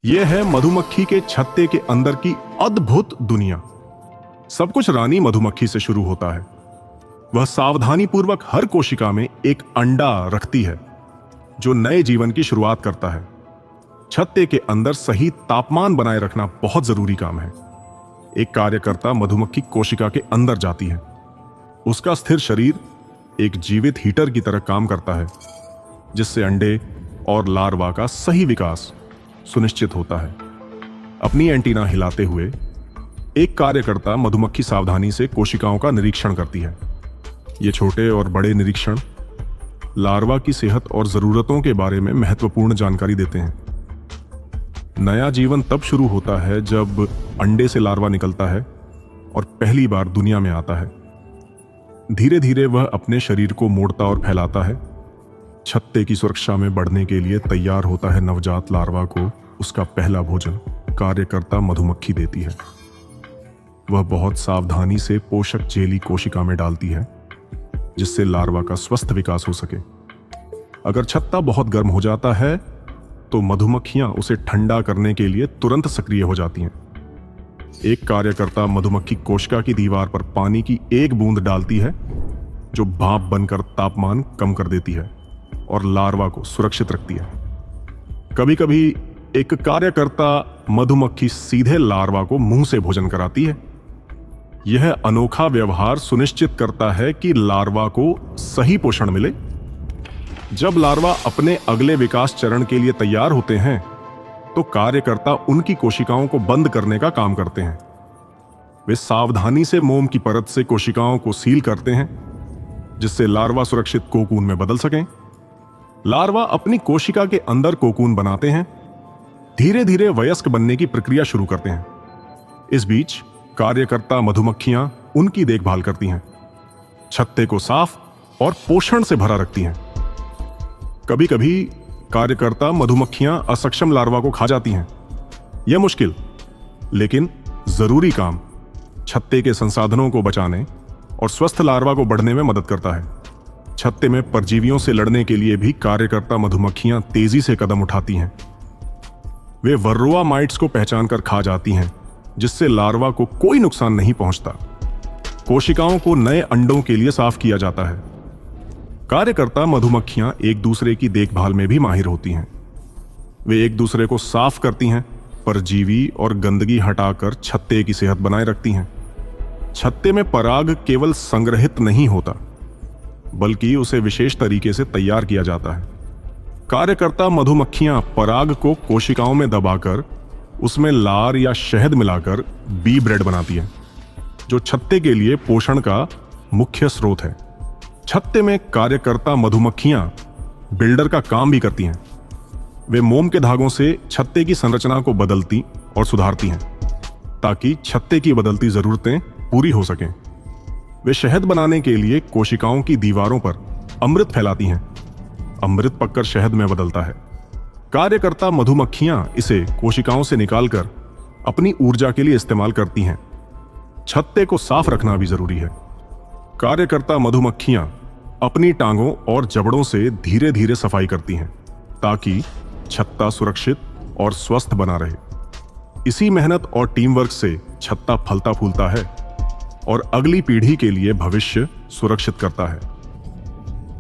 यह है मधुमक्खी के छत्ते के अंदर की अद्भुत दुनिया। सब कुछ रानी मधुमक्खी से शुरू होता है। वह सावधानी पूर्वक हर कोशिका में एक अंडा रखती है जो नए जीवन की शुरुआत करता है। छत्ते के अंदर सही तापमान बनाए रखना बहुत जरूरी काम है। एक कार्यकर्ता मधुमक्खी कोशिका के अंदर जाती है। उसका स्थिर शरीर एक जीवित हीटर की तरह काम करता है, जिससे अंडे और लार्वा का सही विकास सुनिश्चित होता है। अपनी एंटीना हिलाते हुए एक कार्यकर्ता मधुमक्खी सावधानी से कोशिकाओं का निरीक्षण करती है। ये छोटे और बड़े निरीक्षण लार्वा की सेहत और जरूरतों के बारे में महत्वपूर्ण जानकारी देते हैं। नया जीवन तब शुरू होता है जब अंडे से लार्वा निकलता है और पहली बार दुनिया में आता है। धीरे धीरे वह अपने शरीर को मोड़ता और फैलाता है। छत्ते की सुरक्षा में बढ़ने के लिए तैयार होता है। नवजात लार्वा को उसका पहला भोजन कार्यकर्ता मधुमक्खी देती है। वह बहुत सावधानी से पोषक जेली कोशिका में डालती है, जिससे लार्वा का स्वस्थ विकास हो सके। अगर छत्ता बहुत गर्म हो जाता है तो मधुमक्खियां उसे ठंडा करने के लिए तुरंत सक्रिय हो जाती हैं। एक कार्यकर्ता मधुमक्खी कोशिका की दीवार पर पानी की एक बूंद डालती है, जो भाप बनकर तापमान कम कर देती है और लार्वा को सुरक्षित रखती है। कभी कभी एक कार्यकर्ता मधुमक्खी सीधे लार्वा को मुंह से भोजन कराती है। यह अनोखा व्यवहार सुनिश्चित करता है कि लार्वा को सही पोषण मिले। जब लार्वा अपने अगले विकास चरण के लिए तैयार होते हैं, तो कार्यकर्ता उनकी कोशिकाओं को बंद करने का काम करते हैं। वे सावधानी से मोम की परत से कोशिकाओं को सील करते हैं, जिससे लार्वा सुरक्षित कोकून में बदल सकें। लार्वा अपनी कोशिका के अंदर कोकून बनाते हैं, धीरे धीरे वयस्क बनने की प्रक्रिया शुरू करते हैं। इस बीच कार्यकर्ता मधुमक्खियां उनकी देखभाल करती हैं, छत्ते को साफ और पोषण से भरा रखती हैं। कभी कभी कार्यकर्ता मधुमक्खियां असक्षम लार्वा को खा जाती हैं। यह मुश्किल लेकिन जरूरी काम छत्ते के संसाधनों को बचाने और स्वस्थ लार्वा को बढ़ने में मदद करता है। छत्ते में परजीवियों से लड़ने के लिए भी कार्यकर्ता मधुमक्खियां तेजी से कदम उठाती हैं। वे वर्रोआ माइट्स को पहचान कर खा जाती हैं, जिससे लार्वा को कोई नुकसान नहीं पहुंचता। कोशिकाओं को नए अंडों के लिए साफ किया जाता है। कार्यकर्ता मधुमक्खियां एक दूसरे की देखभाल में भी माहिर होती हैं। वे एक दूसरे को साफ करती हैं, परजीवी और गंदगी हटाकर छत्ते की सेहत बनाए रखती हैं। छत्ते में पराग केवल संग्रहित नहीं होता, बल्कि उसे विशेष तरीके से तैयार किया जाता है। कार्यकर्ता मधुमक्खियां पराग को कोशिकाओं में दबाकर उसमें लार या शहद मिलाकर बी ब्रेड बनाती है, जो छत्ते के लिए पोषण का मुख्य स्रोत है। छत्ते में कार्यकर्ता मधुमक्खियां बिल्डर का काम भी करती हैं। वे मोम के धागों से छत्ते की संरचना को बदलती और सुधारती हैं, ताकि छत्ते की बदलती जरूरतें पूरी हो सकें। वे शहद बनाने के लिए कोशिकाओं की दीवारों पर अमृत फैलाती हैं। अमृत पककर शहद में बदलता है। कार्यकर्ता मधुमक्खियां इसे कोशिकाओं से निकालकर अपनी ऊर्जा के लिए इस्तेमाल करती हैं। छत्ते को साफ रखना भी जरूरी है। कार्यकर्ता मधुमक्खियां अपनी टांगों और जबड़ों से धीरे धीरे सफाई करती हैं, ताकि छत्ता सुरक्षित और स्वस्थ बना रहे। इसी मेहनत और टीम वर्क से छत्ता फलता फूलता है और अगली पीढ़ी के लिए भविष्य सुरक्षित करता है।